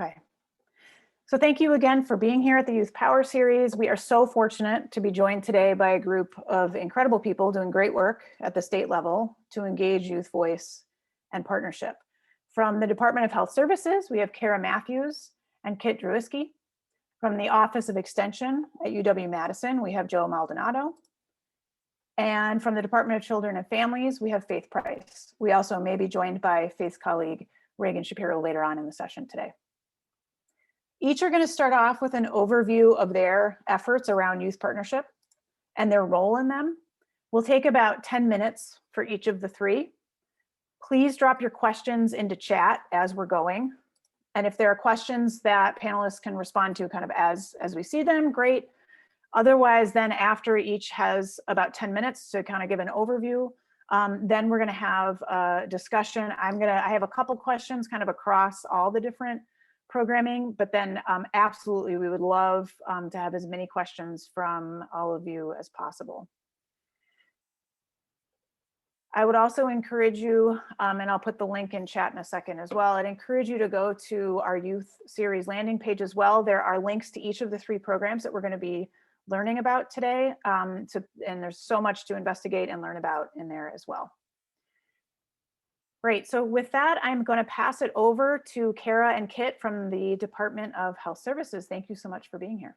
Okay. So thank you again for being here at the Youth Power Series. We are so fortunate to be joined today by a group of incredible people doing great work at the state level to engage youth voice and partnership. From the Department of Health Services, we have Kara Matthews and Kit Druiski. From the Office of Extension at UW-Madison, we have Joe Maldonado. And from the Department of Children and Families, we have Faith Price. We also may be joined by Faith's colleague, Reagan Shapiro, later on in the session today. Each are going to start off with an overview of their efforts around youth partnership and their role in them. We'll take about 10 minutes for each of the three. Please drop your questions into chat as we're going. And if there are questions that panelists can respond to kind of as we see them, great. Otherwise, then after each has about 10 minutes to kind of give an overview, then we're going to have a discussion. I have a couple questions kind of across all the different programming, but then absolutely we would love to have as many questions from all of you as possible. I would also encourage you, and I'll put the link in chat in a second as well, I'd encourage you to go to our youth series landing page as well. There are links to each of the three programs that we're going to be learning about today, and there's so much to investigate and learn about in there as well. Great, so with that, I'm going to pass it over to Kara and Kit from the Department of Health Services. Thank you so much for being here.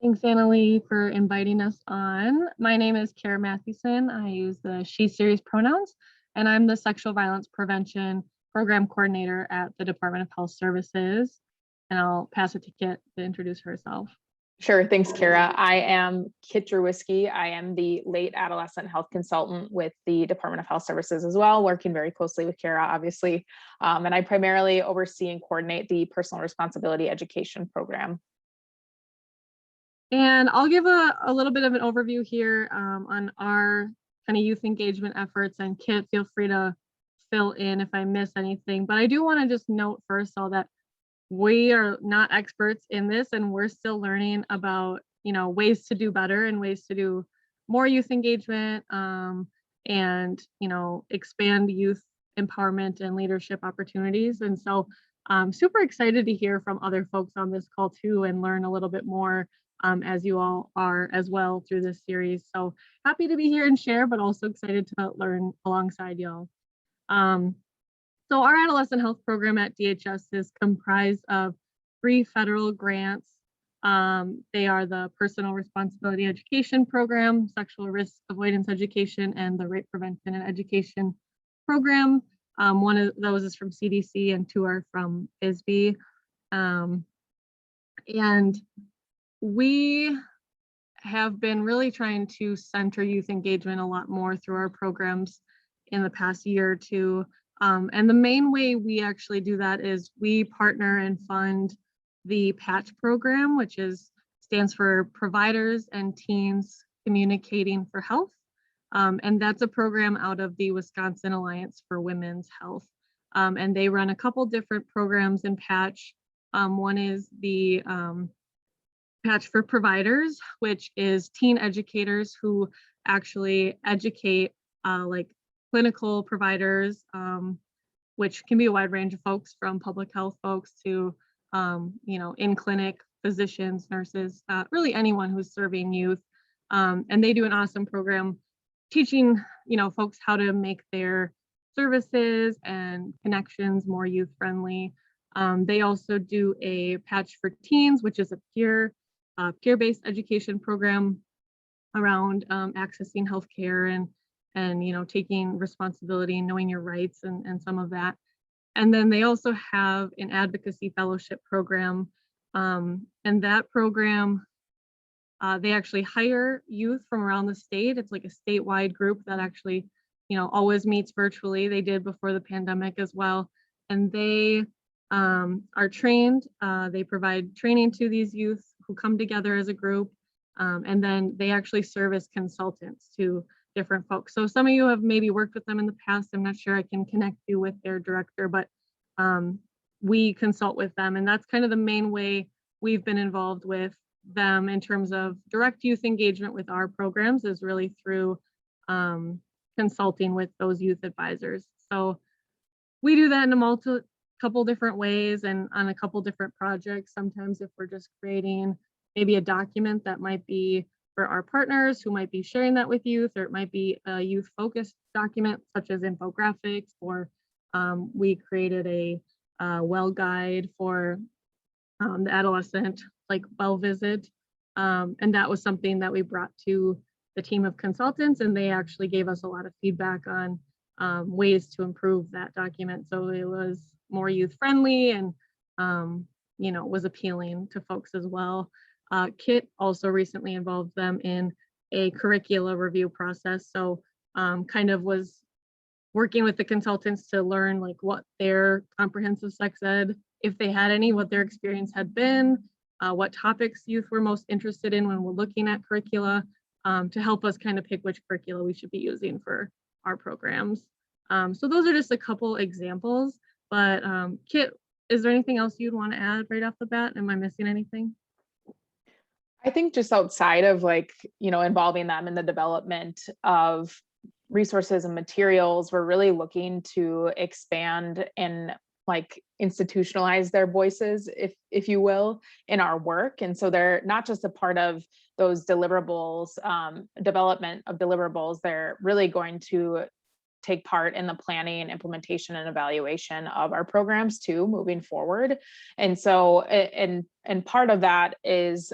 Thanks, Annalee, for inviting us on. My name is Kara Mathewson. I use the she series pronouns, and I'm the Sexual Violence Prevention Program Coordinator at the Department of Health Services. And I'll pass it to Kit to introduce herself. Sure, thanks, Kara. I am Kit Druiski. I am the late adolescent health consultant with the Department of Health Services as well, working very closely with Kara, obviously. And I primarily oversee and coordinate the personal responsibility education program. And I'll give a little bit of an overview here on our kind of youth engagement efforts, and Kit, feel free to fill in if I miss anything. But I do want to just note first all that we are not experts in this, and we're still learning about, ways to do better and ways to do more youth engagement, and, expand youth empowerment and leadership opportunities. And so I'm super excited to hear from other folks on this call too, and learn a little bit more as you all are as well through this series. So happy to be here and share, but also excited to learn alongside y'all. So our adolescent health program at DHS is comprised of 3 federal grants. They are the Personal Responsibility Education Program, Sexual Risk Avoidance Education, and the Rape Prevention and Education Program. One of those is from CDC and 2 are from ISB. And we have been really trying to center youth engagement a lot more through our programs in the past year or 2. And the main way we actually do that is we partner and fund the PATCH program, which stands for Providers and Teens Communicating for Health. And that's a program out of the Wisconsin Alliance for Women's Health. And they run a couple different programs in PATCH. One is the PATCH for Providers, which is teen educators who actually educate like clinical providers, which can be a wide range of folks, from public health folks to, in clinic physicians, nurses, really anyone who's serving youth. And they do an awesome program teaching, folks how to make their services and connections more youth friendly. They also do a PATCH for Teens, which is a peer-based education program around accessing healthcare and taking responsibility and knowing your rights and some of that. And then they also have an advocacy fellowship program. And that program, they actually hire youth from around the state. It's like a statewide group that actually, always meets virtually. They did before the pandemic as well. And they are trained. They provide training to these youth who come together as a group. And then they actually serve as consultants to different folks. So some of you have maybe worked with them in the past. I'm not sure I can connect you with their director, but we consult with them. And that's kind of the main way we've been involved with them in terms of direct youth engagement with our programs, is really through consulting with those youth advisors. So we do that in a couple different ways and on a couple different projects. Sometimes if we're just creating maybe a document that might be for our partners who might be sharing that with youth, or it might be a youth focused document such as infographics, or we created a well guide for the adolescent like well visit. And that was something that we brought to the team of consultants, and they actually gave us a lot of feedback on ways to improve that document. So it was more youth friendly and, was appealing to folks as well. Kit also recently involved them in a curricula review process. So kind of was working with the consultants to learn like what their comprehensive sex ed, if they had any, what their experience had been, what topics youth were most interested in when we're looking at curricula, to help us kind of pick which curricula we should be using for our programs. So those are just a couple examples, but Kit, is there anything else you'd want to add right off the bat? Am I missing anything? I think just outside of involving them in the development of resources and materials, we're really looking to expand and institutionalize their voices, if you will, in our work. And so they're not just a part of those deliverables, development of deliverables, they're really going to take part in the planning, implementation, and evaluation of our programs too, moving forward. And so, and part of that is,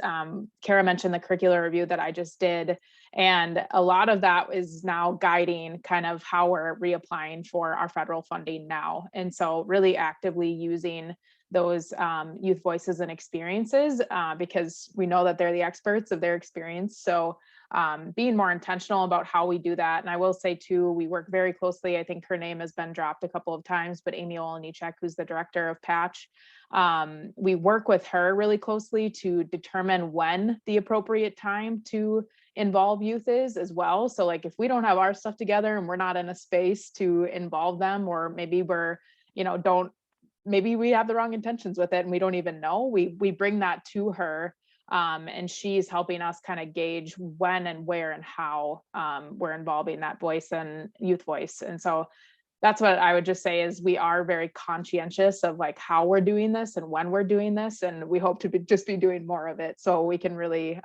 Kara mentioned the curricular review that I just did. And a lot of that is now guiding kind of how we're reapplying for our federal funding now. And so really actively using those youth voices and experiences, because we know that they're the experts of their experience. So being more intentional about how we do that. And I will say too, we work very closely. I think her name has been dropped a couple of times, but Amy Olenichek, who's the director of Patch, we work with her really closely to determine when the appropriate time to involve youth is as well. So if we don't have our stuff together and we're not in a space to involve them, or maybe we're, maybe we have the wrong intentions with it and we don't even know, we bring that to her. And she's helping us kind of gauge when and where and how we're involving that voice and youth voice. And so that's what I would just say is we are very conscientious of how we're doing this and when we're doing this. And we hope to just be doing more of it so we can really,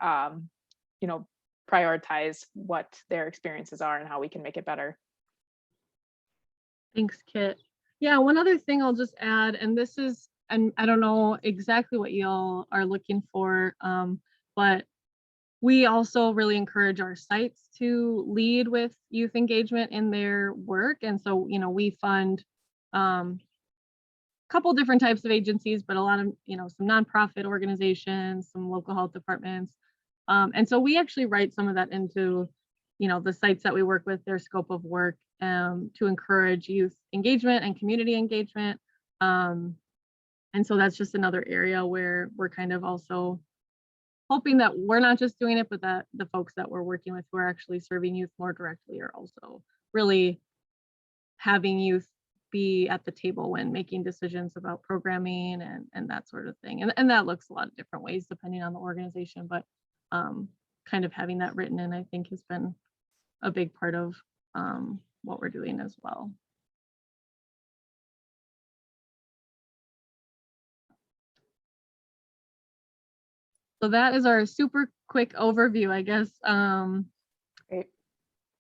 prioritize what their experiences are and how we can make it better. Thanks, Kit. Yeah, one other thing I'll just add, and this is, and I don't know exactly what y'all are looking for, but we also really encourage our sites to lead with youth engagement in their work. And so, we fund a couple different types of agencies, but a lot of, some nonprofit organizations, some local health departments. And so we actually write some of that into, the sites that we work with, their scope of work, to encourage youth engagement and community engagement. And so that's just another area where we're kind of also hoping that we're not just doing it, but that the folks that we're working with who are actually serving youth more directly are also really having youth be at the table when making decisions about programming and that sort of thing. And that looks a lot of different ways depending on the organization, but kind of having that written in, I think, has been a big part of what we're doing as well. So that is our super quick overview, I guess. Great.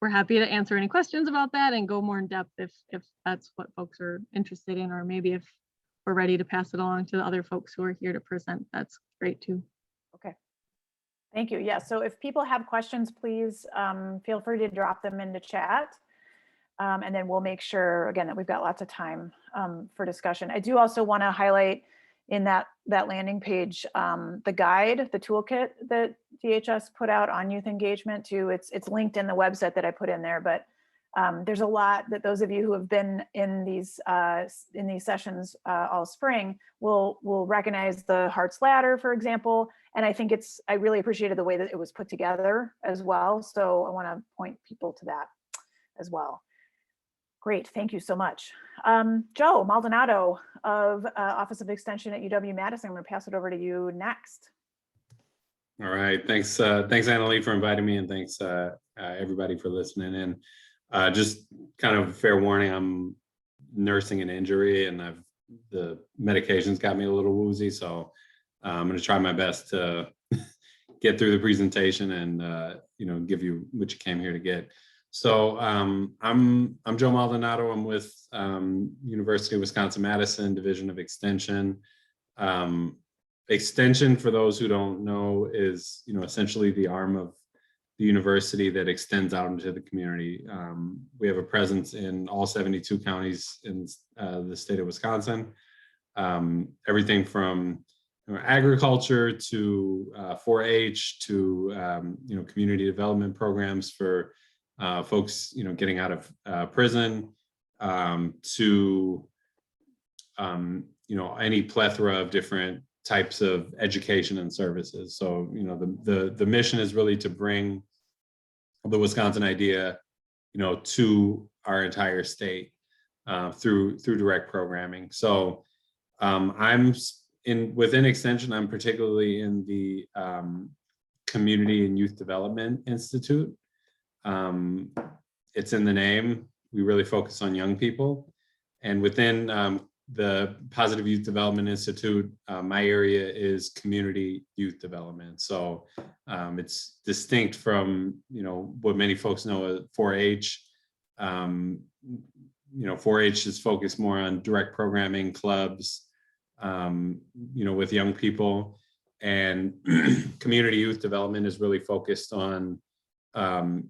We're happy to answer any questions about that and go more in depth if that's what folks are interested in, or maybe if we're ready to pass it along to the other folks who are here to present, that's great too. Okay. Thank you. Yeah, so if people have questions, please feel free to drop them into chat. And then we'll make sure, again, that we've got lots of time for discussion. I do also want to highlight in that landing page, the guide, the toolkit that DHS put out on youth engagement too. It's linked in the website that I put in there, but there's a lot that those of you who have been in these sessions all spring will recognize the Heart's Ladder, for example. And I think I really appreciated the way that it was put together as well. So I want to point people to that as well. Great, thank you so much. Joe Maldonado of Office of Extension at UW-Madison, I'm going to pass it over to you next. All right, thanks Annalie for inviting me, and thanks everybody for listening in. Just kind of fair warning, I'm nursing an injury and I've the medications got me a little woozy, so I'm going to try my best to get through the presentation and give you what you came here to get. So I'm Joe Maldonado. I'm with University of Wisconsin-Madison Division of Extension. Extension, for those who don't know, is essentially the arm of the university that extends out into the community. We have a presence in all 72 counties in the state of Wisconsin. Everything from agriculture to 4-H to community development programs for folks getting out of prison, to any plethora of different types of education and services. So the mission is really to bring the Wisconsin idea to our entire state through direct programming. So I'm within Extension. I'm particularly in the Community and Youth Development Institute. It's in the name. We really focus on young people, and within the Positive Youth Development Institute, my area is community youth development. So it's distinct from what many folks know as 4-H. 4-H is focused more on direct programming, clubs, with young people, and community youth development is really focused on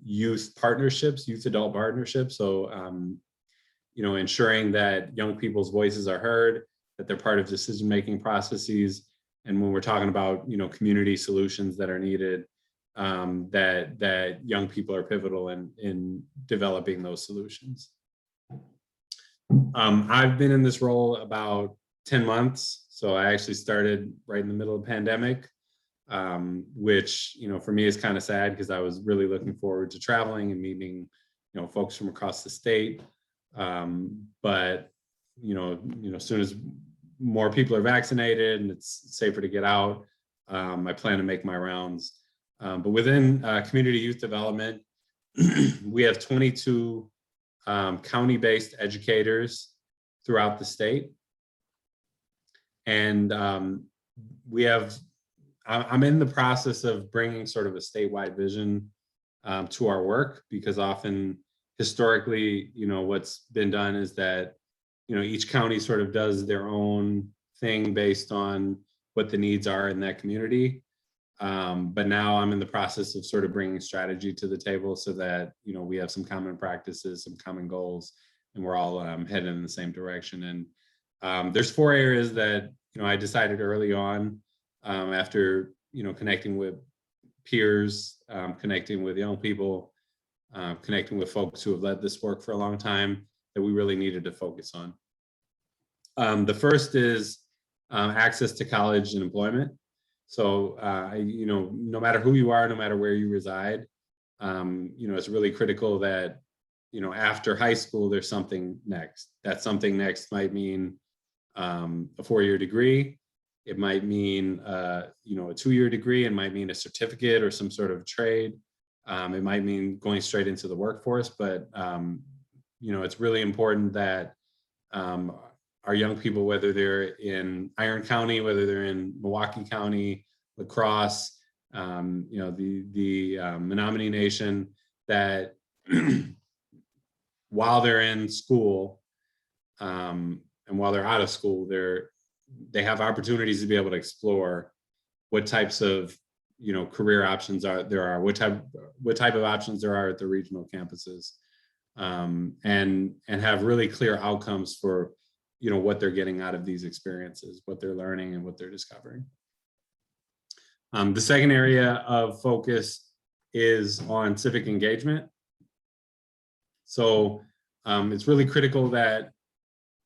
youth partnerships, youth adult partnerships. So ensuring that young people's voices are heard, that they're part of decision-making processes. And when we're talking about, community solutions that are needed, that young people are pivotal in developing those solutions. I've been in this role about 10 months. So I actually started right in the middle of the pandemic, which, for me is kind of sad because I was really looking forward to traveling and meeting, folks from across the state. But as soon as more people are vaccinated and it's safer to get out, I plan to make my rounds. But within community youth development, we have 22 county-based educators throughout the state. And I'm in the process of bringing sort of a statewide vision to our work, because often historically, what's been done is that, each county sort of does their own thing based on what the needs are in that community. But now I'm in the process of sort of bringing strategy to the table so that, we have some common practices, some common goals, and we're all heading in the same direction. And there's 4 areas that, I decided early on after, connecting with peers, connecting with young people, connecting with folks who have led this work for a long time, that we really needed to focus on. The first is access to college and employment. So, no matter who you are, no matter where you reside, it's really critical that, after high school, there's something next. That something next might mean a 4-year degree. It might mean, a 2-year degree. It might mean a certificate or some sort of trade. It might mean going straight into the workforce, but it's really important that our young people, whether they're in Iron County, whether they're in Milwaukee County, La Crosse, the Menominee Nation, that while they're in school and while they're out of school, they have opportunities to be able to explore what types of career options there are, what type of options there are at the regional campuses, and have really clear outcomes for what they're getting out of these experiences, what they're learning and what they're discovering. The second area of focus is on civic engagement. So it's really critical that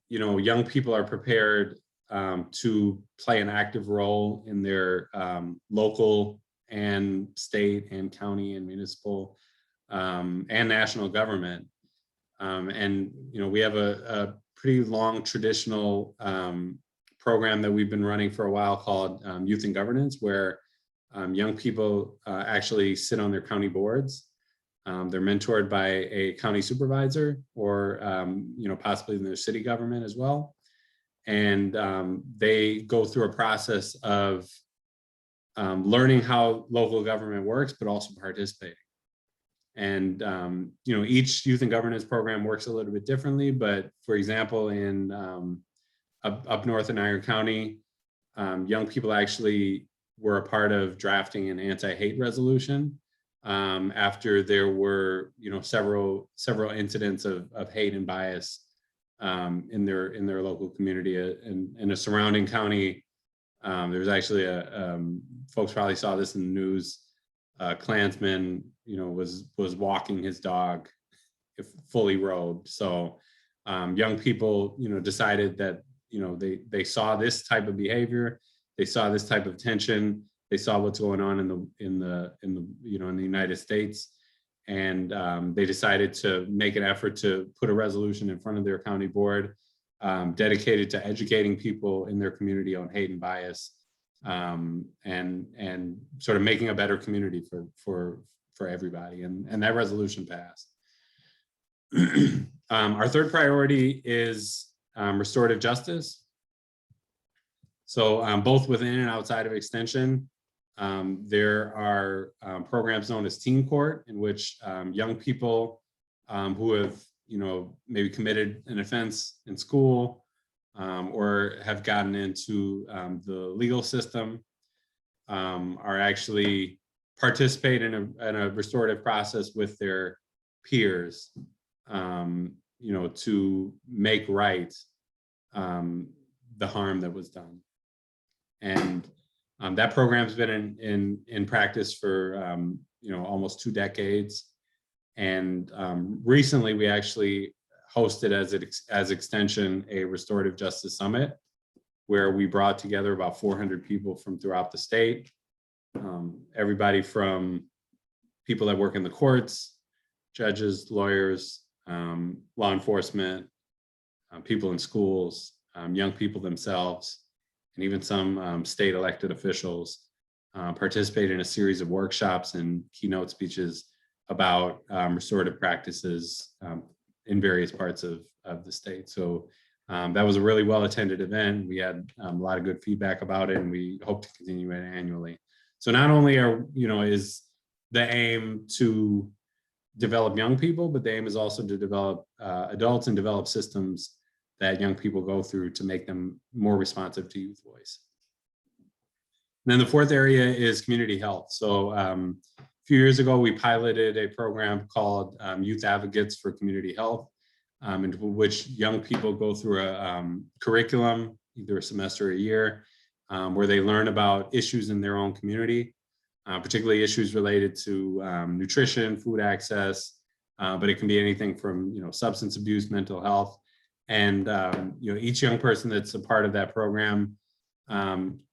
young people are prepared to play an active role in their local and state and county and municipal and national government. And we have a pretty long traditional program that we've been running for a while called Youth in Governance, where young people actually sit on their county boards. They're mentored by a county supervisor or possibly in their city government as well. and they go through a process of learning how local government works, but also participating. And each youth and governance program works a little bit differently, but for example, in up north in Iron County, young people actually were a part of drafting an anti-hate resolution after there were several incidents of hate and bias in their local community. In a surrounding county, there was actually folks probably saw this in the news. Klansman, was walking his dog fully robed. So young people, decided that they saw this type of behavior, they saw this type of tension, they saw what's going on in the United States, and they decided to make an effort to put a resolution in front of their county board dedicated to educating people in their community on hate and bias, and sort of making a better community for everybody. And that resolution passed. Our third priority is restorative justice. So both within and outside of extension, there are programs known as teen court, in which young people who have maybe committed an offense in school or have gotten into the legal system are actually participate in a restorative process with their peers, to make right the harm that was done. And that program's been in practice for almost 2 decades. And recently we actually hosted as extension a restorative justice summit, where we brought together about 400 people from throughout the state. Everybody from people that work in the courts, judges, lawyers, law enforcement, people in schools, young people themselves, and even some state elected officials participated in a series of workshops and keynote speeches about restorative practices in various parts of the state. So that was a really well-attended event. We had a lot of good feedback about it, and we hope to continue it annually. So not only is the aim to develop young people, but the aim is also to develop adults and develop systems that young people go through to make them more responsive to youth voice. And then the fourth area is community health. So a few years ago, we piloted a program called Youth Advocates for Community Health, in which young people go through a curriculum, either a semester or a year, where they learn about issues in their own community, particularly issues related to nutrition, food access, but it can be anything from substance abuse, mental health. And each young person that's a part of that program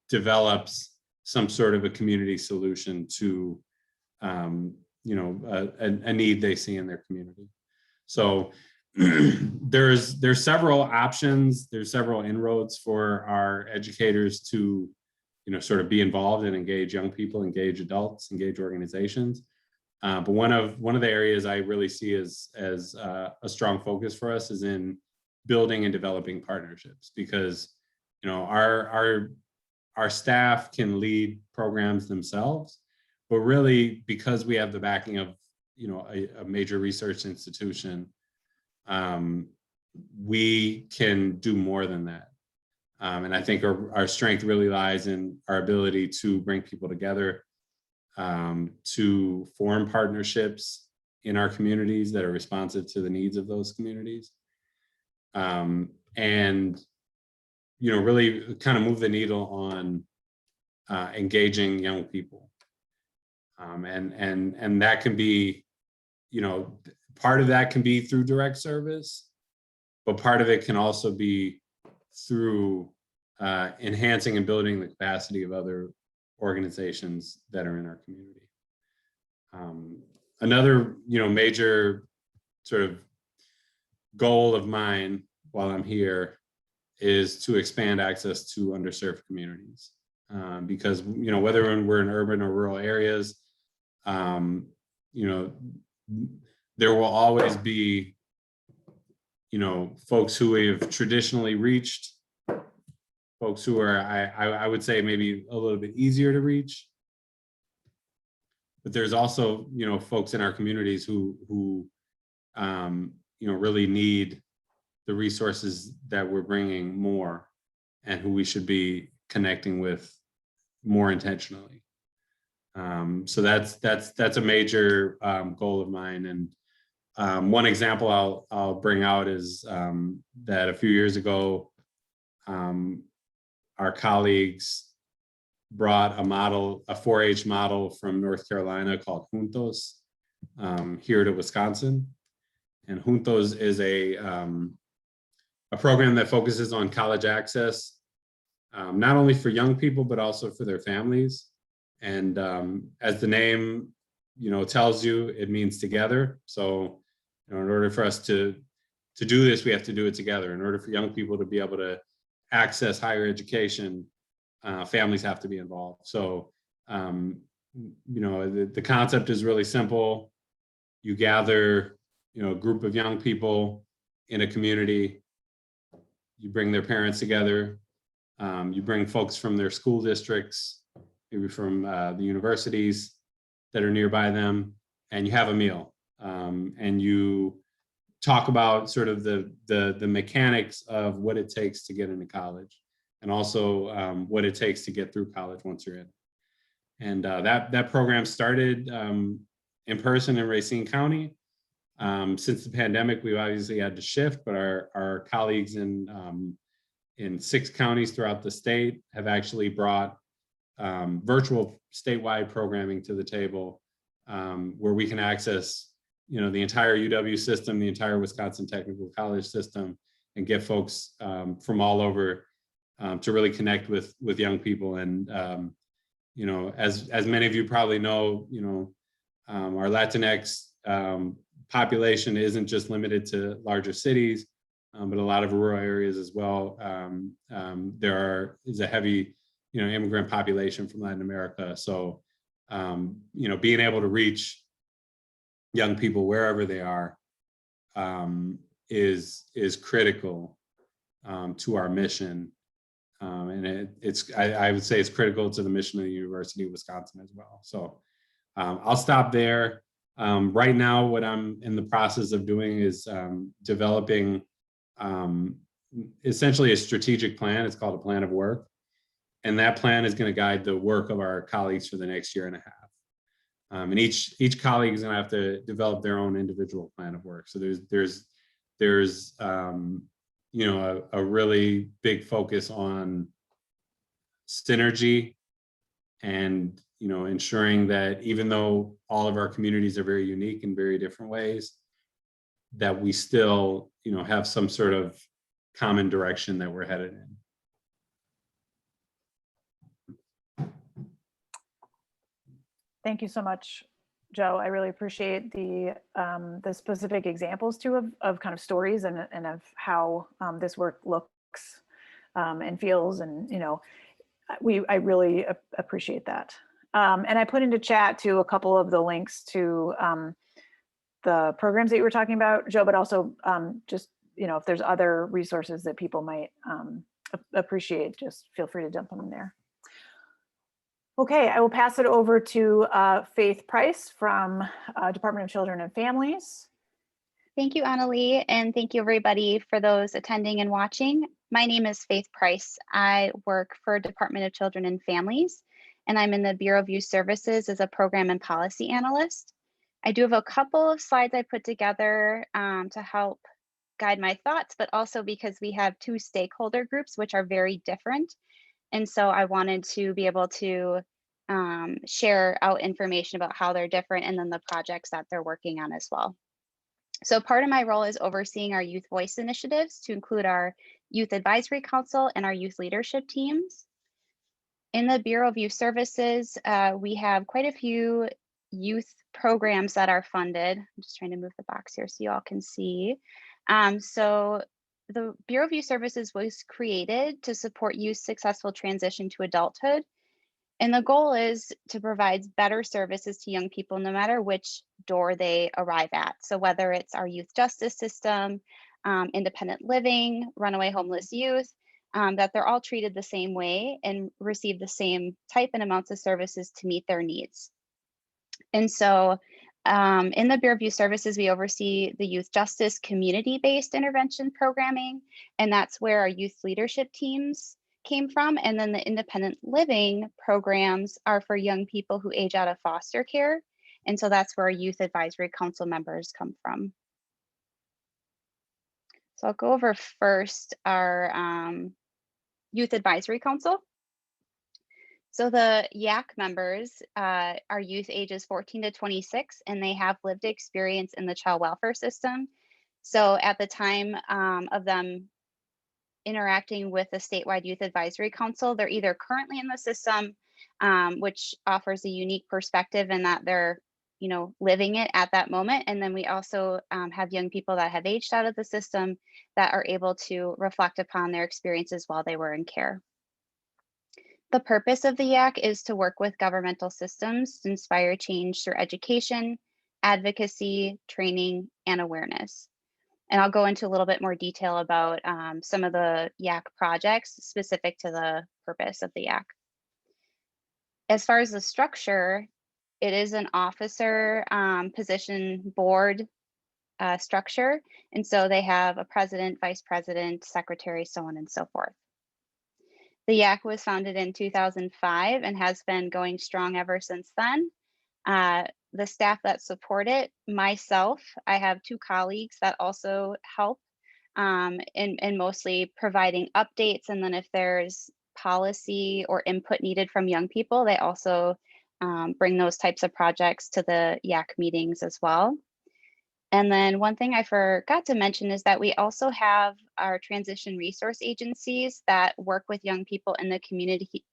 develops some sort of a community solution to a need they see in their community. So there's several options, there's several inroads for our educators to sort of be involved and engage young people, engage adults, engage organizations. But one of the areas I really see as a strong focus for us is in building and developing partnerships, because our staff can lead programs themselves, but really because we have the backing of a major research institution, we can do more than that. And I think our strength really lies in our ability to bring people together, to form partnerships in our communities that are responsive to the needs of those communities, and really kind of move the needle on engaging young people. And that can be, part of that can be through direct service, but part of it can also be through enhancing and building the capacity of other organizations that are in our community. Another, major sort of goal of mine while I'm here is to expand access to underserved communities. Because, whether we're in urban or rural areas, there will always be, folks who we've traditionally reached folks who are, I would say maybe a little bit easier to reach. But there's also, you know, folks in our communities who you know, really need the resources that we're bringing more, and who we should be connecting with more intentionally. So that's a major goal of mine. And one example I'll bring out is that a few years ago, our colleagues brought a model, a 4-H model from North Carolina called Juntos here to Wisconsin. And Juntos is a program that focuses on college access, not only for young people, but also for their families. And as the name, you know, tells you, it means together. So, you know, in order for us to do this, we have to do it together. In order for young people to be able to access higher education, families have to be involved. So, you know, the concept is really simple. You gather, you know, a group of young people in a community. You bring their parents together. You bring folks from their school districts, maybe from the universities that are nearby them, and you have a meal. And you talk about sort of the mechanics of what it takes to get into college, and also what it takes to get through college once you're in. And that program started in person in Racine County. Since the pandemic, we've obviously had to shift, but our colleagues in 6 counties throughout the state have actually brought virtual statewide programming to the table, where we can access, you know, the entire UW system, the entire Wisconsin Technical College system, and get folks from all over to really connect with young people. And you know, as many of you probably know, you know, our Latinx population isn't just limited to larger cities, but a lot of rural areas as well. There is a heavy, you know, immigrant population from Latin America. So, you know, being able to reach young people wherever they are is critical to our mission. And I would say it's critical to the mission of the University of Wisconsin as well. So I'll stop there. Right now, what I'm in the process of doing is developing essentially a strategic plan. It's called a plan of work. And that plan is going to guide the work of our colleagues for the next year and a half. And each colleague is going to have to develop their own individual plan of work. So there's you know, a really big focus on synergy, and, you know, ensuring that even though all of our communities are very unique in very different ways, that we still, you know, have some sort of common direction that we're headed in. Thank you so much, Joe. I really appreciate the specific examples too of kind of stories and of how this work looks and feels, and, you know, I really appreciate that. And I put into chat too a couple of the links to the programs that you were talking about, Joe, but also just, you know, if there's other resources that people might appreciate, just feel free to dump them in there. Okay, I will pass it over to Faith Price from Department of Children and Families. Thank you, Annalee, and thank you everybody for those attending and watching. My name is Faith Price. I work for Department of Children and Families, and I'm in the Bureau of Youth Services as a program and policy analyst. I do have a couple of slides I put together to help guide my thoughts, but also because we have 2 stakeholder groups which are very different. And so I wanted to be able to share out information about how they're different, and then the projects that they're working on as well. So part of my role is overseeing our youth voice initiatives, to include our Youth Advisory Council and our youth leadership teams. In the Bureau of Youth Services, we have quite a few youth programs that are funded. I'm just trying to move the box here so you all can see. So the Bureau of Youth Services was created to support youth's successful transition to adulthood. And the goal is to provide better services to young people, no matter which door they arrive at. So whether it's our youth justice system, independent living, runaway homeless youth, that they're all treated the same way and receive the same type and amounts of services to meet their needs. And so in the Bureau of Youth Services, we oversee the youth justice community-based intervention programming, and that's where our youth leadership teams came from. And then the independent living programs are for young people who age out of foster care. And so that's where our youth advisory council members come from. So I'll go over first our youth advisory council. So the YAC members are youth ages 14 to 26, and they have lived experience in the child welfare system. So at the time of them interacting with the statewide youth advisory council, they're either currently in the system, which offers a unique perspective in that they're living it at that moment. And then we also have young people that have aged out of the system that are able to reflect upon their experiences while they were in care. The purpose of the YAC is to work with governmental systems to inspire change through education, advocacy, training, and awareness. And I'll go into a little bit more detail about some of the YAC projects specific to the purpose of the YAC. As far as the structure, it is an officer position board structure. And so they have a president, vice president, secretary, so on and so forth. The YAC was founded in 2005 and has been going strong ever since then. The staff that support it, myself, I have 2 colleagues that also help in mostly providing updates. And then if there's policy or input needed from young people, they also bring those types of projects to the YAC meetings as well. And then one thing I forgot to mention is that we also have our transition resource agencies that work with young people in the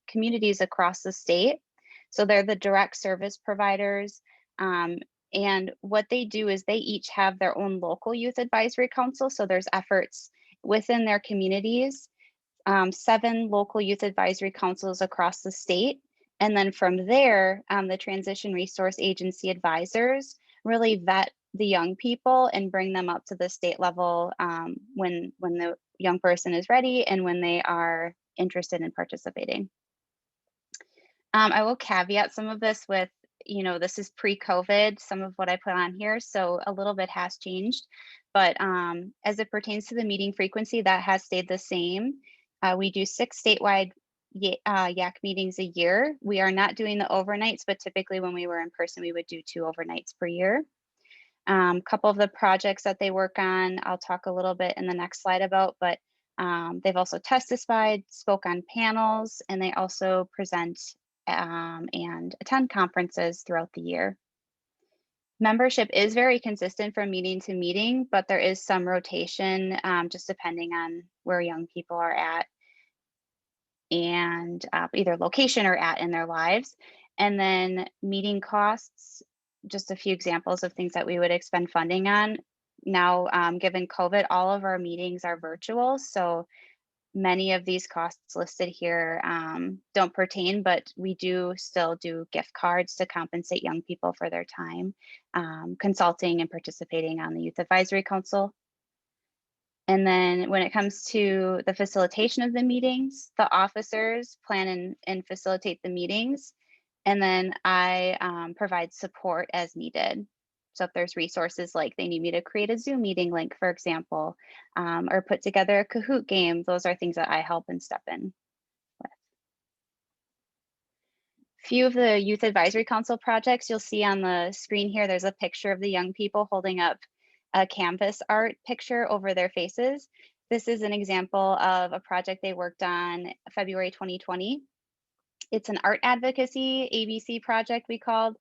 communities across the state. So they're the direct service providers. And what they do is they each have their own local youth advisory council. So there's efforts within their communities, 7 local youth advisory councils across the state. And then from there, the transition resource agency advisors really vet the young people and bring them up to the state level when the young person is ready and when they are interested in participating. I will caveat some of this with, this is pre-COVID, some of what I put on here, so a little bit has changed. But as it pertains to the meeting frequency, that has stayed the same. We do 6 statewide YAC meetings a year. We are not doing the overnights, but typically when we were in person, we would do 2 overnights per year. Couple of the projects that they work on, I'll talk a little bit in the next slide about, but they've also testified, spoke on panels, and they also present and attend conferences throughout the year. Membership is very consistent from meeting to meeting, but there is some rotation just depending on where young people are at and either location or at in their lives. And then meeting costs, just a few examples of things that we would expend funding on. Now, given COVID, all of our meetings are virtual. So many of these costs listed here don't pertain, but we do still do gift cards to compensate young people for their time, consulting and participating on the Youth Advisory Council. And then when it comes to the facilitation of the meetings, the officers plan and facilitate the meetings. And then I provide support as needed. So if there's resources like they need me to create a Zoom meeting link, for example, or put together a Kahoot game, those are things that I help and step in with. Few of the Youth Advisory Council projects you'll see on the screen here, there's a picture of the young people holding up a canvas art picture over their faces. This is an example of a project they worked on February 2020. It's an art advocacy ABC project we called,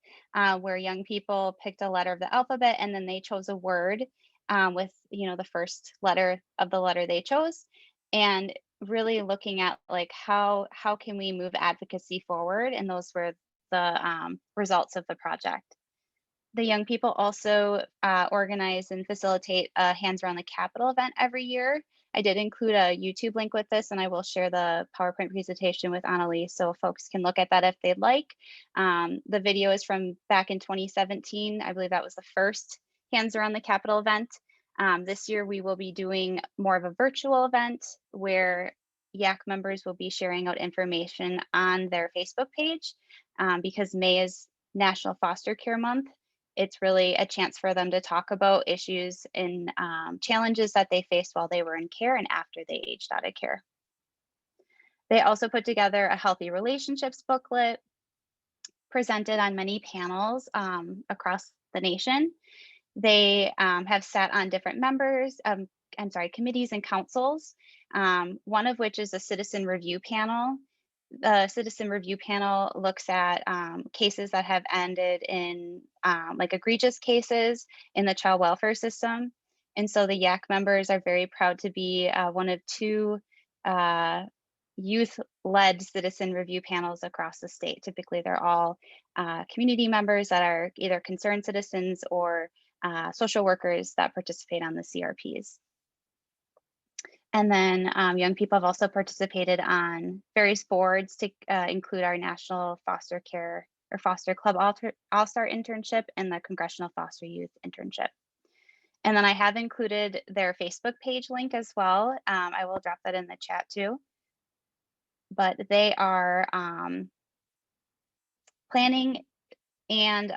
where young people picked a letter of the alphabet and then they chose a word with the first letter of the letter they chose, and really looking at like how can we move advocacy forward, and those were the results of the project. The young people also organize and facilitate a Hands Around the Capitol event every year. I did include a YouTube link with this, and I will share the PowerPoint presentation with Annalise so folks can look at that if they'd like. The video is from back in 2017. I believe that was the first Hands Around the Capitol event. This year we will be doing more of a virtual event where YAC members will be sharing out information on their Facebook page because May is National Foster Care Month. It's really a chance for them to talk about issues and challenges that they faced while they were in care and after they aged out of care. They also put together a healthy relationships booklet, presented on many panels across the nation. They have sat on different committees and councils, one of which is a citizen review panel. The citizen review panel looks at cases that have ended in like egregious cases in the child welfare system. And so the YAC members are very proud to be one of 2 youth-led citizen review panels across the state. Typically, they're all community members that are either concerned citizens or social workers that participate on the CRPs. And then young people have also participated on various boards to include our National Foster Care or Foster Club All-Star Internship and the Congressional Foster Youth Internship. And then I have included their Facebook page link as well. I will drop that in the chat too. But they are planning, and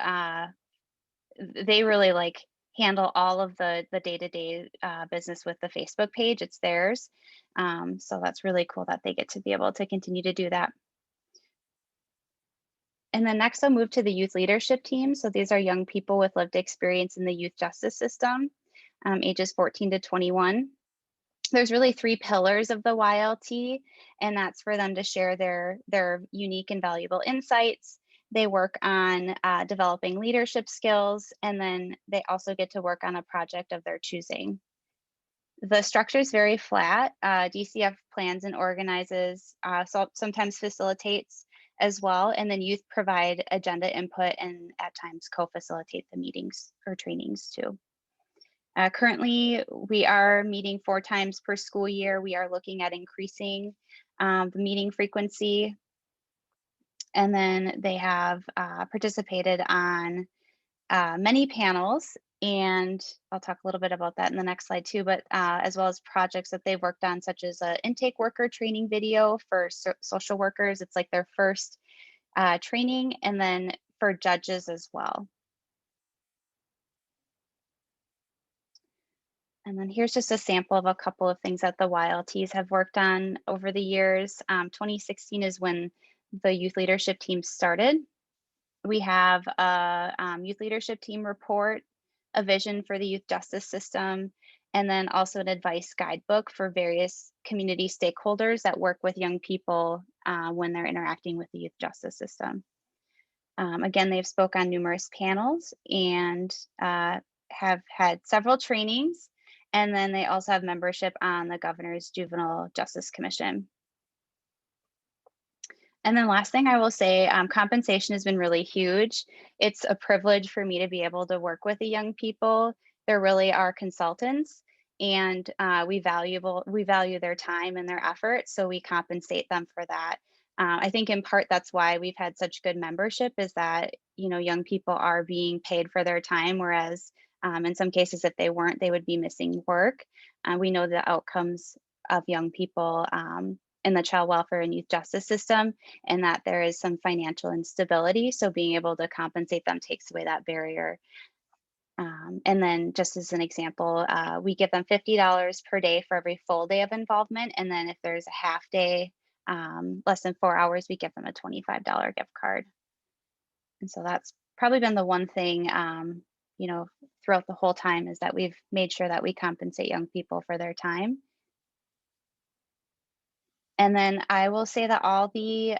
they really like handle all of the day-to-day business with the Facebook page. It's theirs. So that's really cool that they get to be able to continue to do that. And then next I'll move to the youth leadership team. So these are young people with lived experience in the youth justice system, ages 14 to 21. There's really 3 pillars of the YLT, and that's for them to share their unique and valuable insights. They work on developing leadership skills, and then they also get to work on a project of their choosing. The structure is very flat. DCF plans and organizes, so sometimes facilitates as well, and then youth provide agenda input and at times co-facilitate the meetings or trainings too. Currently, we are meeting 4 times per school year. We are looking at increasing the meeting frequency. And then they have participated on many panels, and I'll talk a little bit about that in the next slide too, but as well as projects that they've worked on, such as an intake worker training video for social workers. It's like their first training, and then for judges as well. And then here's just a sample of a couple of things that the YLTs have worked on over the years. 2016 is when the youth leadership team started. We have a youth leadership team report, a vision for the youth justice system, and then also an advice guidebook for various community stakeholders that work with young people when they're interacting with the youth justice system. Again, they've spoke on numerous panels and have had several trainings. And then they also have membership on the Governor's Juvenile Justice Commission. And then last thing I will say, compensation has been really huge. It's a privilege for me to be able to work with the young people. They're really our consultants, and we value their time and their effort, so we compensate them for that. I think in part that's why we've had such good membership, is that young people are being paid for their time, whereas in some cases, if they weren't, they would be missing work. We know the outcomes of young people in the child welfare and youth justice system, and that there is some financial instability. So being able to compensate them takes away that barrier. And then just as an example, we give them $50 per day for every full day of involvement. And then if there's a half day, less than 4 hours, we give them a $25 gift card. And so that's probably been the one thing throughout the whole time, is that we've made sure that we compensate young people for their time. And then I will say that all the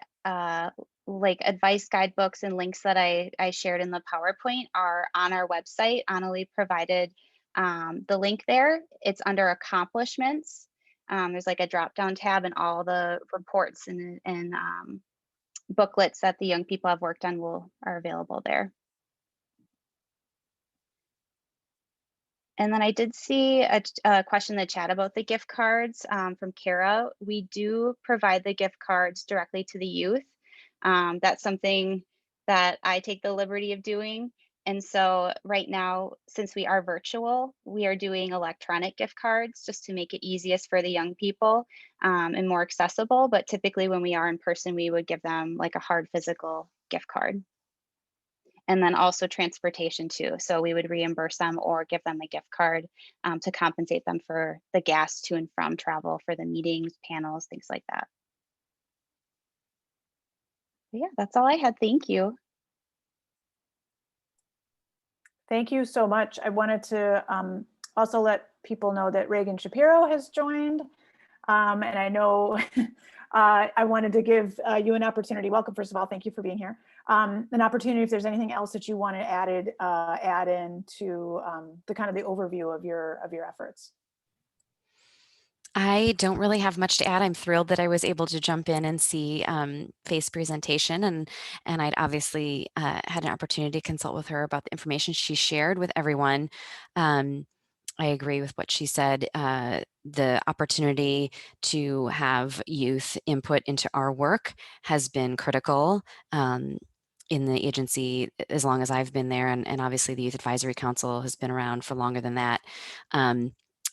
like advice guidebooks and links that I shared in the PowerPoint are on our website. Annalie provided the link there. It's under accomplishments. There's like a drop-down tab, and all the reports and booklets that the young people have worked on are available there. And then I did see a question in the chat about the gift cards from Kara. We do provide the gift cards directly to the youth. That's something that I take the liberty of doing. And so right now, since we are virtual, we are doing electronic gift cards just to make it easiest for the young people and more accessible. But typically when we are in person, we would give them like a hard physical gift card. And then also transportation too. So we would reimburse them or give them a gift card to compensate them for the gas to and from travel for the meetings, panels, things like that. But yeah, that's all I had. Thank you. Thank you so much. I wanted to also let people know that Reagan Shapiro has joined. And I know I wanted to give you an opportunity. Welcome, first of all, thank you for being here. An opportunity if there's anything else that you want to add in to the kind of the overview of your efforts. I don't really have much to add. I'm thrilled that I was able to jump in and see Faith's presentation, and I'd obviously had an opportunity to consult with her about the information she shared with everyone. I agree with what she said. The opportunity to have youth input into our work has been critical in the agency as long as I've been there, and obviously the Youth Advisory Council has been around for longer than that.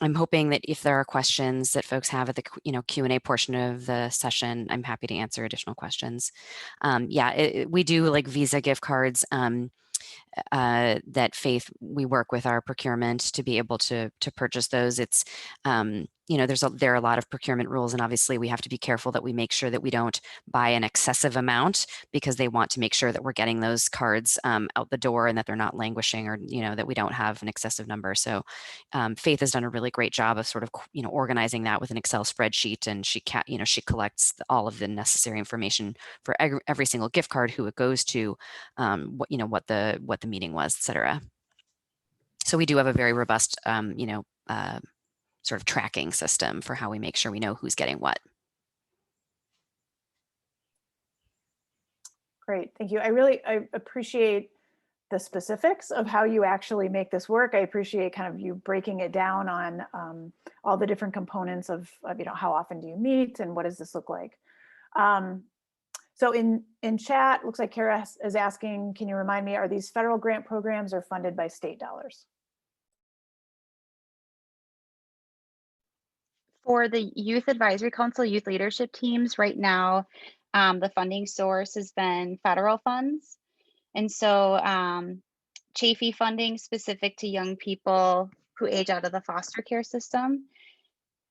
I'm hoping that if there are questions that folks have at the Q&A portion of the session, I'm happy to answer additional questions. Yeah, we do like Visa gift cards that Faith, we work with our procurement to be able to purchase those. It's there are a lot of procurement rules, and obviously we have to be careful that we make sure that we don't buy an excessive amount, because they want to make sure that we're getting those cards out the door and that they're not languishing, or that we don't have an excessive number. So Faith has done a really great job of sort of organizing that with an Excel spreadsheet, and she collects all of the necessary information for every single gift card, who it goes to, what the meeting was, et cetera. So we do have a very robust sort of tracking system for how we make sure we know who's getting what. Great, thank you. I appreciate the specifics of how you actually make this work. I appreciate kind of you breaking it down on all the different components of how often do you meet and what does this look like. So in chat, looks like Kara is asking, can you remind me, are these federal grant programs or funded by state dollars? For the Youth Advisory Council, youth leadership teams, right now, the funding source has been federal funds. And so Chafee funding specific to young people who age out of the foster care system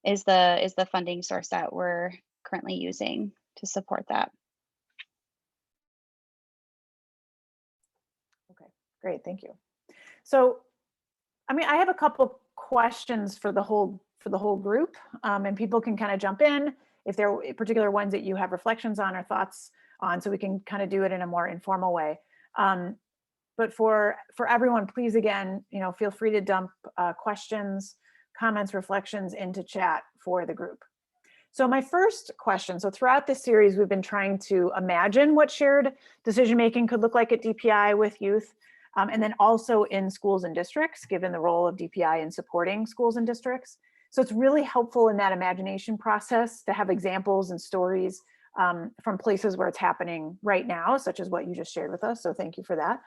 is the funding source that we're currently using to support that. Okay, great, thank you. So, I mean, I have a couple questions for the whole group, and people can kind of jump in if there are particular ones that you have reflections on or thoughts on, so we can kind of do it in a more informal way. But for everyone, please, again, feel free to dump questions, comments, reflections into chat for the group. So my first question, so throughout this series, we've been trying to imagine what shared decision-making could look like at DPI with youth, and then also in schools and districts, given the role of DPI in supporting schools and districts. So it's really helpful in that imagination process to have examples and stories from places where it's happening right now, such as what you just shared with us. So thank you for that.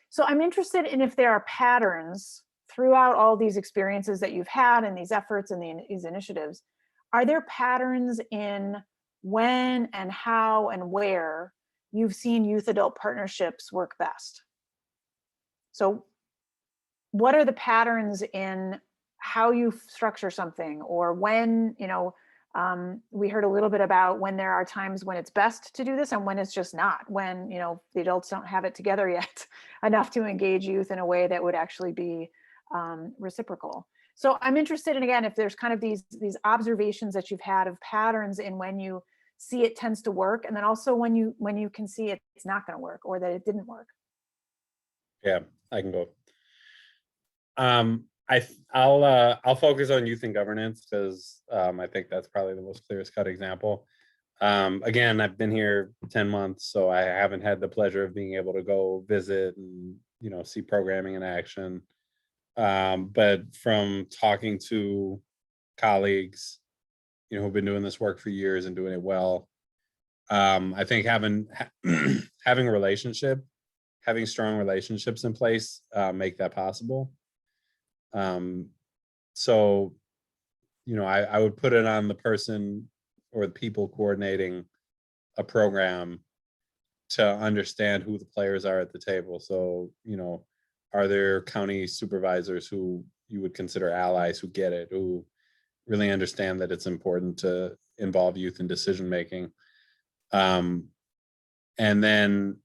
So I'm interested in if there are patterns throughout all these experiences that you've had and these efforts and these initiatives. Are there patterns in when and how and where you've seen youth adult partnerships work best? So what are the patterns in how you structure something, or when, we heard a little bit about when there are times when it's best to do this and when it's just not, when, the adults don't have it together yet enough to engage youth in a way that would actually be reciprocal. So I'm interested in, again, if there's kind of these observations that you've had of patterns in when you see it tends to work, and then also when you can see it's not going to work or that it didn't work. Yeah, I can go. I'll focus on youth and governance, because I think that's probably the most clearest cut example. Again, I've been here 10 months, so I haven't had the pleasure of being able to go visit and see programming in action. But from talking to colleagues, who've been doing this work for years and doing it well, I think having a relationship having strong relationships in place make that possible. So, you know, I would put it on the person or the people coordinating a program to understand who the players are at the table. So, you know, are there county supervisors who you would consider allies, who get it, who really understand that it's important to involve youth in decision making? And then,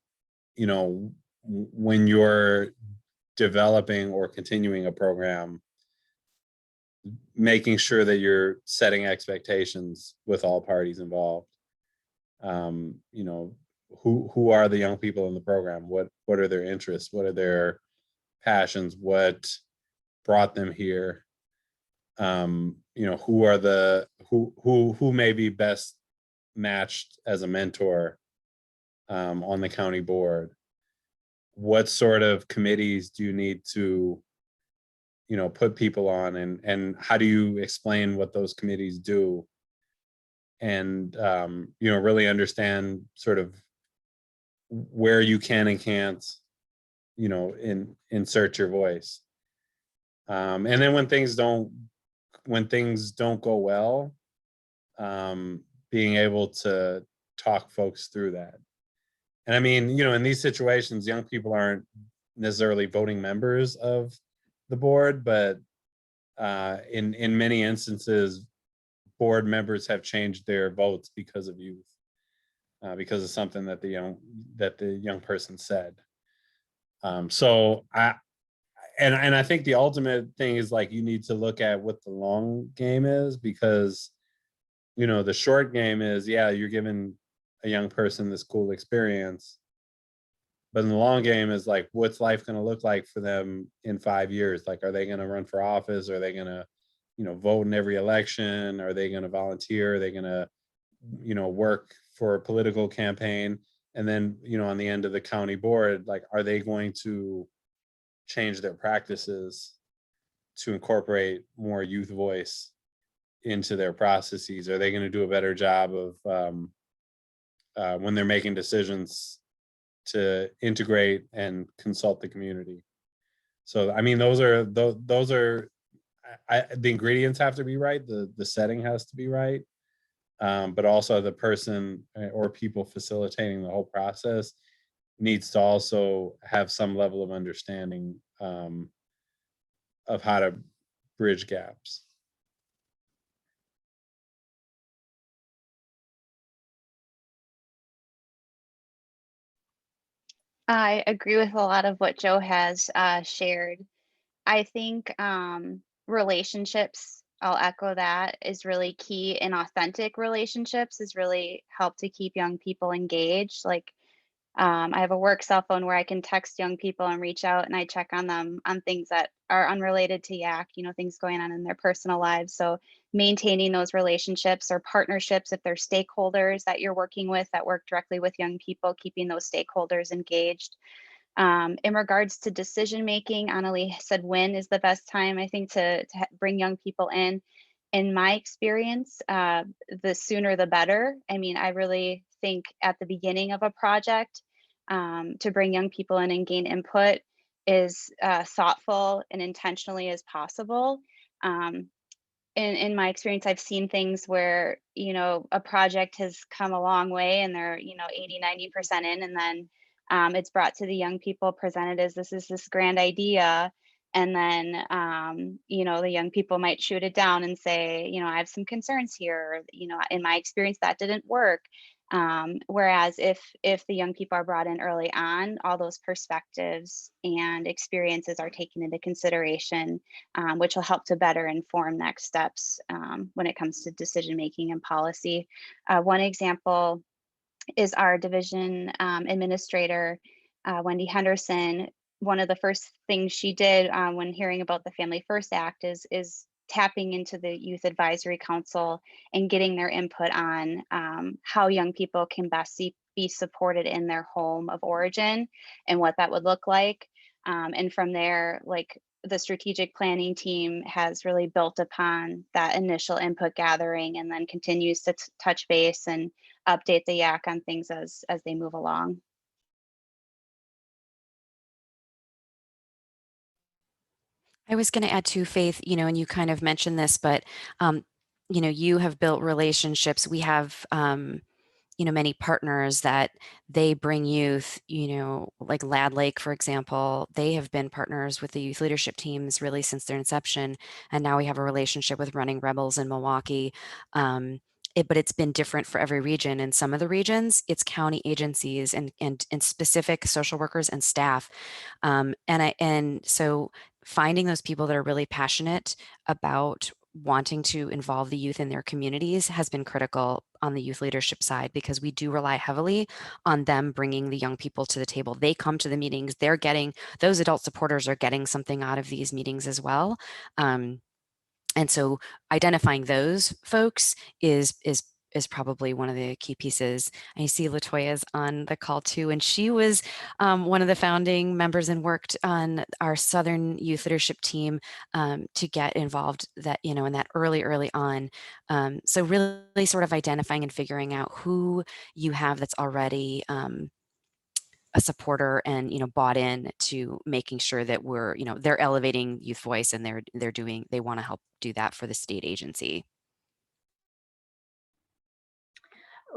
you know, when you're developing or continuing a program, making sure that you're setting expectations with all parties involved. You know, who are the young people in the program? What are their interests? What are their passions? What brought them here? You know, who are the who may be best matched as a mentor on the county board? What sort of committees do you need to, you know, put people on, and how do you explain what those committees do? And you know, really understand sort of where you can and can't, you know, insert your voice. And then when things don't go well, being able to talk folks through that. And I mean, you know, in these situations, young people aren't necessarily voting members of the board, but in many instances, board members have changed their votes because of youth, because of something that the young person said. So I think the ultimate thing is, like, you need to look at what the long game is, because, you know, the short game is, yeah, you're giving a young person this cool experience, but in the long game is, like, what's life going to look like for them in 5 years? Like, are they going to run for office? Are they going to, you know, vote in every election? Are they going to volunteer? Are they going to, you know, work for a political campaign? And then, you know, on the end of the county board, like, are they going to change their practices to incorporate more youth voice into their processes? Are they going to do a better job of when they're making decisions to integrate and consult the community? So, I mean, those are the ingredients have to be right. The setting has to be right. But also the person or people facilitating the whole process needs to also have some level of understanding of how to bridge gaps. I agree with a lot of what Joe has shared. I think relationships, I'll echo that, is really key, and authentic relationships is really help to keep young people engaged. Like, I have a work cell phone where I can text young people and reach out, and I check on them on things that are unrelated to YAC, you know, things going on in their personal lives. So maintaining those relationships or partnerships, if they're stakeholders that you're working with that work directly with young people, keeping those stakeholders engaged. In regards to decision making, Annalie said when is the best time, I think, to bring young people in. In my experience, the sooner the better. I mean, I really think at the beginning of a project, to bring young people in and gain input is thoughtful and intentionally as possible. In my experience, I've seen things where, you know, a project has come a long way and they're, you know, 80–90% in, and then it's brought to the young people, presented as this is this grand idea. And then, you know, the young people might shoot it down and say, you know, I have some concerns here. You know, in my experience, that didn't work. Whereas if the young people are brought in early on, all those perspectives and experiences are taken into consideration, which will help to better inform next steps when it comes to decision making and policy. One example is our division administrator, Wendy Henderson. One of the first things she did when hearing about the Family First Act is tapping into the Youth Advisory Council and getting their input on how young people can best be supported in their home of origin and what that would look like. And from there, like, the strategic planning team has really built upon that initial input gathering and then continues to touch base and update the YAC on things as they move along. I was going to add to Faith, and you kind of mentioned this, but, you have built relationships. We have, many partners that they bring youth, like Lad Lake, for example, they have been partners with the youth leadership teams really since their inception. And now we have a relationship with Running Rebels in Milwaukee. But it's been different for every region. In some of the regions, it's county agencies and specific social workers and staff. And so finding those people that are really passionate about wanting to involve the youth in their communities has been critical on the youth leadership side, because we do rely heavily on them bringing the young people to the table. They come to the meetings, those adult supporters are getting something out of these meetings as well. And so identifying those folks is probably one of the key pieces. I see Latoya's on the call too, and she was one of the founding members and worked on our Southern Youth Leadership team to get involved in that early on. So really sort of identifying and figuring out who you have that's already a supporter and bought in to making sure that we're they're elevating youth voice, and they want to help do that for the state agency.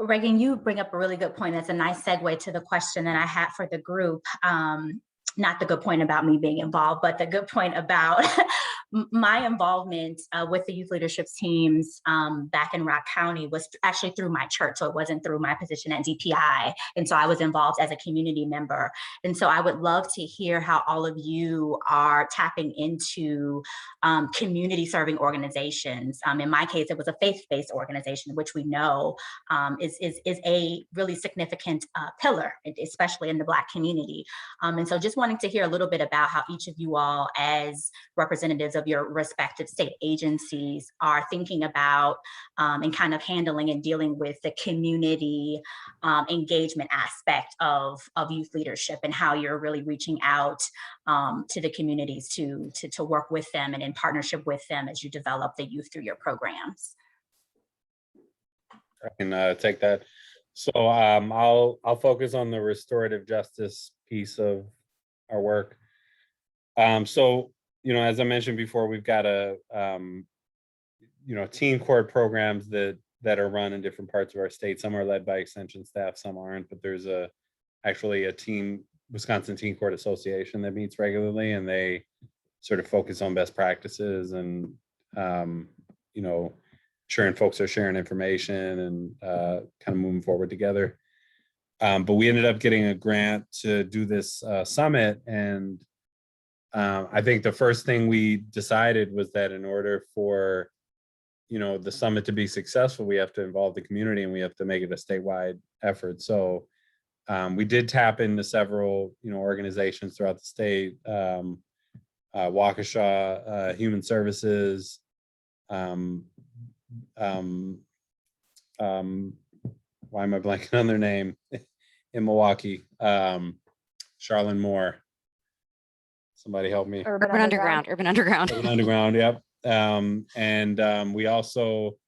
Reagan, you bring up a really good point. That's a nice segue to the question that I had for the group. Not the good point about me being involved, but the good point about my involvement with the youth leadership teams back in Rock County was actually through my church. So it wasn't through my position at DPI. And so I was involved as a community member. And so I would love to hear how all of you are tapping into community serving organizations. In my case, it was a faith-based organization, which we know is a really significant pillar, especially in the Black community. And so just wanting to hear a little bit about how each of you all, as representatives of your respective state agencies, are thinking about and kind of handling and dealing with the community engagement aspect of youth leadership, and how you're really reaching out to the communities to work with them and in partnership with them as you develop the youth through your programs. I can take that. So I'll focus on the restorative justice piece of our work. So, as I mentioned before, we've got teen court programs that are run in different parts of our state. Some are led by extension staff, some aren't, but there's actually a Wisconsin Teen Court Association that meets regularly, and they sort of focus on best practices and, ensuring folks are sharing information and kind of moving forward together. But we ended up getting a grant to do this summit. And I think the first thing we decided was that in order for, the summit to be successful, we have to involve the community and we have to make it a statewide effort. So we did tap into several, organizations throughout the state, Waukesha, Human Services, why am I blanking on their name? In Milwaukee, Charlene Moore. Somebody help me. Urban Underground. Urban Underground, yep. And we also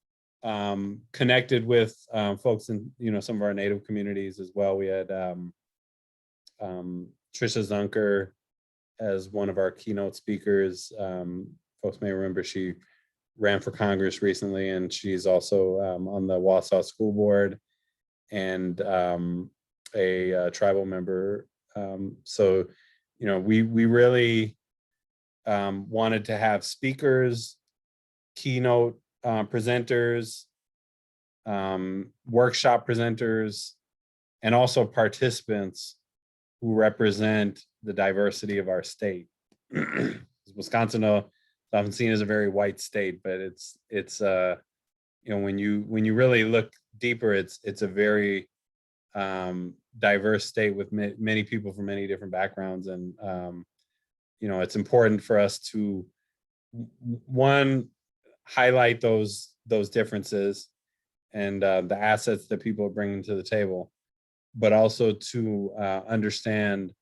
connected with folks in some of our Native communities as well. We had Trisha Zunker as one of our keynote speakers. Folks may remember she ran for Congress recently, and she's also on the Wausau School Board and a tribal member. So, we really wanted to have speakers, keynote presenters, workshop presenters, and also participants who represent the diversity of our state. Wisconsin is often seen as a very white state, but it's when you really look deeper, it's a very diverse state with many people from many different backgrounds. And it's important for us to, one, highlight those differences and the assets that people are bringing to the table, but also to understand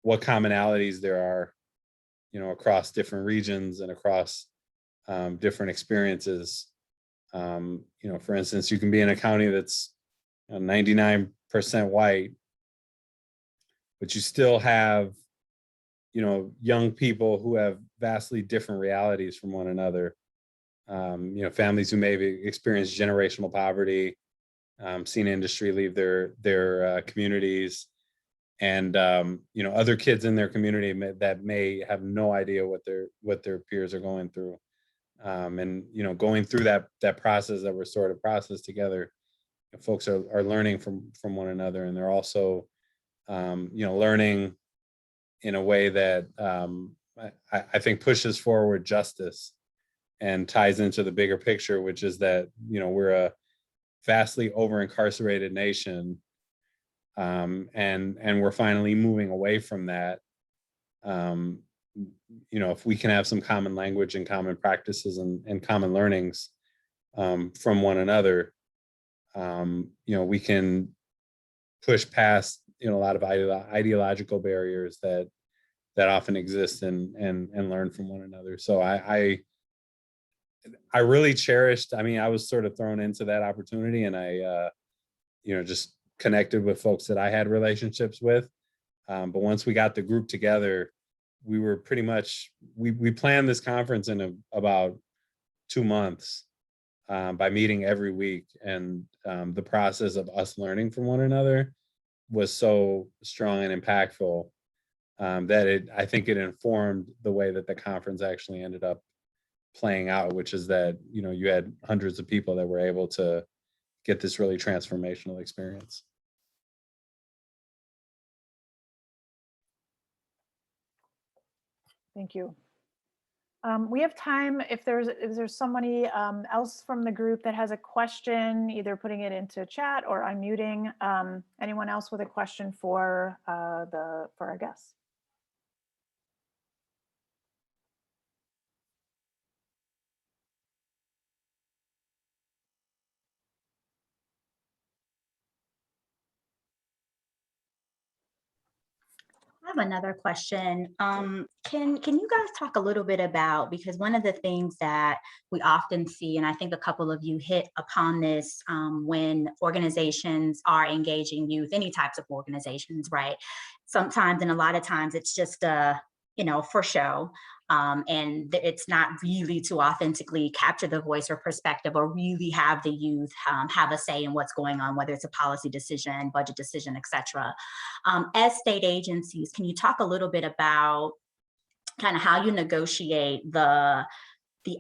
what commonalities there are, across different regions and across different experiences. For instance, you can be in a county that's 99% white, but you still have, young people who have vastly different realities from one another. Families who may have experienced generational poverty, seen industry leave their communities, and other kids in their community that may have no idea what their peers are going through, and going through that process, that restorative process together. Folks are learning from one another, and they're also learning in a way that I think pushes forward justice and ties into the bigger picture, which is that we're a vastly over incarcerated nation, and we're finally moving away from that. If we can have some common language and common practices and common learnings from one another, we can push past a lot of ideological barriers that often exist, and learn from one another. So I really cherished. I was sort of thrown into that opportunity, and I just connected with folks that I had relationships with. But once we got the group together, we were pretty much, we planned this conference in about 2 months, by meeting every week. And the process of us learning from one another was so strong and impactful, that I think it informed the way that the conference actually ended up playing out, which is that, you had hundreds of people that were able to get this really transformational experience. Thank you. We have time if there's somebody else from the group that has a question, either putting it into chat or unmuting. Anyone else with a question for our guests? I have another question. Can you guys talk a little bit about, because one of the things that we often see, and I think a couple of you hit upon this, when organizations are engaging youth, any types of organizations, right? Sometimes, and a lot of times, it's just for show. And it's not really to authentically capture the voice or perspective, or really have the youth have a say in what's going on, whether it's a policy decision, budget decision, etc. As state agencies, can you talk a little bit about kind of how you negotiate the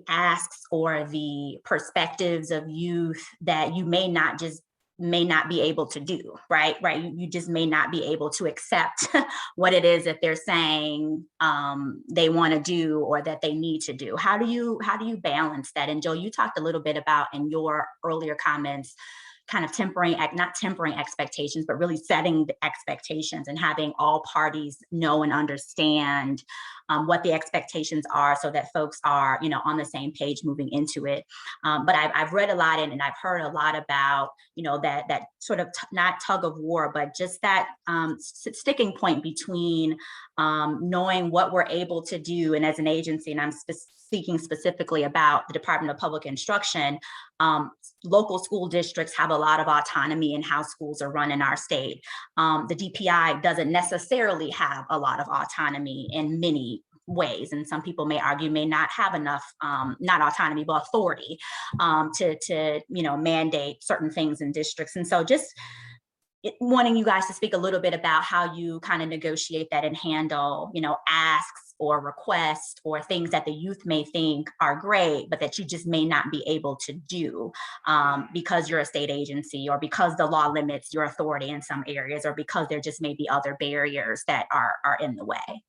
asks or the perspectives of youth that you may not be able to do, right? You just may not be able to accept what it is that they're saying they want to do or that they need to do. How do you balance that? And Joe, you talked a little bit about in your earlier comments, kind of not tempering expectations, but really setting the expectations and having all parties know and understand what the expectations are, so that folks are, on the same page moving into it. But I've read a lot and I've heard a lot about, that sort of not tug of war, but just that sticking point between knowing what we're able to do. And as an agency, and I'm speaking specifically about the Department of Public Instruction, local school districts have a lot of autonomy in how schools are run in our state. The DPI doesn't necessarily have a lot of autonomy in many ways, and some people may argue may not have enough, not autonomy, but authority to mandate certain things in districts. And so just wanting you guys to speak a little bit about how you kind of negotiate that and handle, asks or requests or things that the youth may think are great, but that you just may not be able to do because you're a state agency, or because the law limits your authority in some areas, or because there just may be other barriers that are in the way,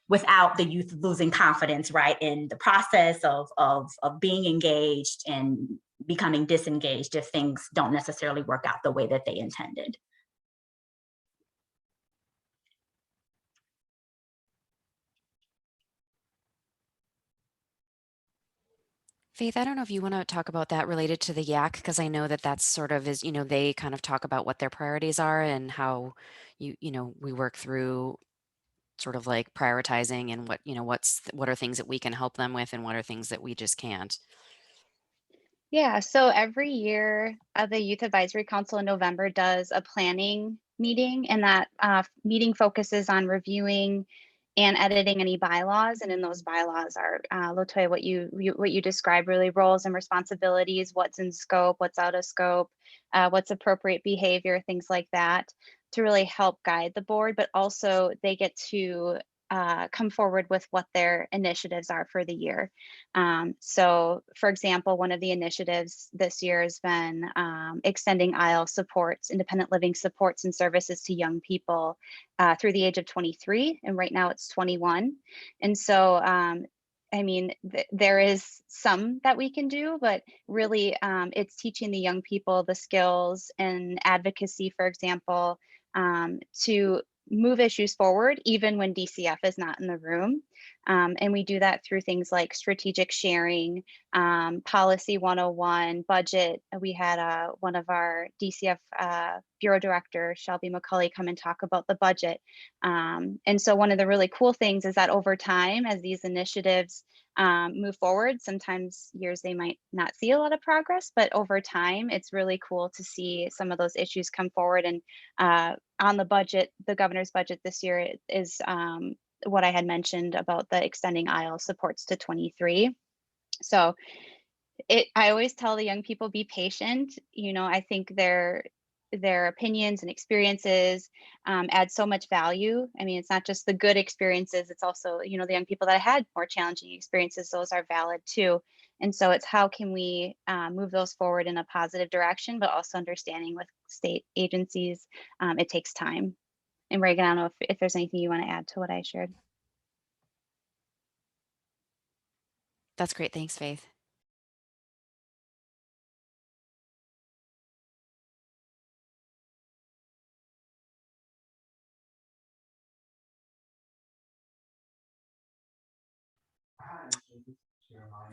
without the youth losing confidence, right, in the process of being engaged and becoming disengaged if things don't necessarily work out the way that they intended. Faith, I don't know if you want to talk about that related to the YAC, because I know that that's sort of is, they kind of talk about what their priorities are and how we work through sort of like prioritizing and what are things that we can help them with and what are things that we just can't. Yeah, so every year the Youth Advisory Council in November does a planning meeting, and that meeting focuses on reviewing and editing any bylaws. And in those bylaws are, Latoya, what you described, really roles and responsibilities, what's in scope, what's out of scope, what's appropriate behavior, things like that, to really help guide the board. But also they get to come forward with what their initiatives are for the year. So for example, one of the initiatives this year has been extending IL supports, independent living supports and services to young people through the age of 23. And right now it's 21. And so, I mean, there is some that we can do, but really it's teaching the young people the skills and advocacy, for example, to move issues forward, even when DCF is not in the room. And we do that through things like strategic sharing, policy 101, budget. We had one of our DCF Bureau Director, Shelby McCulley, come and talk about the budget. And so one of the really cool things is that over time, as these initiatives move forward, sometimes years they might not see a lot of progress, but over time, it's really cool to see some of those issues come forward. And on the budget, the governor's budget this year is what I had mentioned about the extending IL supports to 23. So I always tell the young people, be patient. You know, I think their opinions and experiences add so much value. I mean, it's not just the good experiences, it's also, you know, the young people that had more challenging experiences, those are valid too. And so it's how can we move those forward in a positive direction, but also understanding with state agencies, it takes time. And Reagan, I don't know if there's anything you want to add to what I shared. That's great. Thanks, Faith.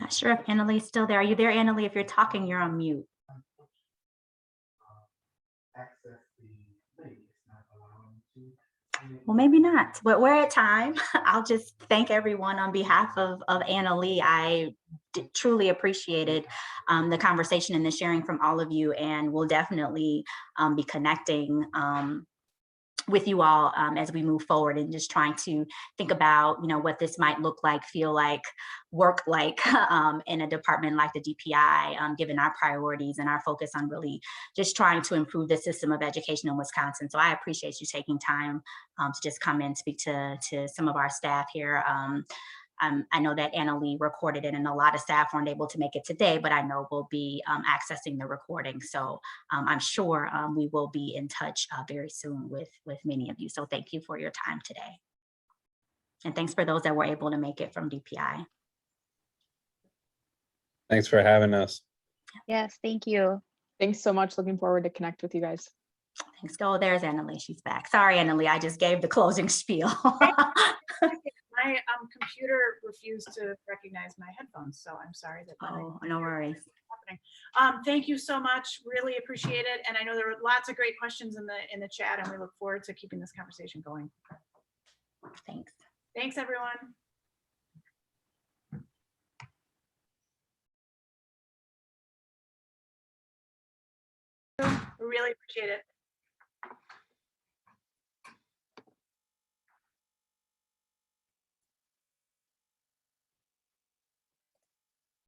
Not sure if Annalee's still there. Are you there, Annalee? If you're talking, you're on mute. Well, maybe not, but we're at time. I'll just thank everyone on behalf of Annalee. I truly appreciated the conversation and the sharing from all of you, and we'll definitely be connecting with you all as we move forward, and just trying to think about, you know, what this might look like, feel like, work like in a department like the DPI, given our priorities and our focus on really just trying to improve the system of education in Wisconsin. So I appreciate you taking time to just come and speak to some of our staff here. I know that Annalee recorded it, and a lot of staff weren't able to make it today, but I know we'll be accessing the recording. So I'm sure we will be in touch very soon with many of you. So thank you for your time today. And thanks for those that were able to make it from DPI. Thanks for having us. Yes, thank you. Thanks so much. Looking forward to connect with you guys. Thanks. Oh, there's Annalee. She's back. Sorry, Annalee, I just gave the closing spiel. My computer refused to recognize my headphones, so I'm sorry that. Oh, no worries. Happening. Thank you so much. Really appreciate it. And I know there were lots of great questions in the chat, and we look forward to keeping this conversation going. Thanks. Thanks, everyone. We really appreciate it.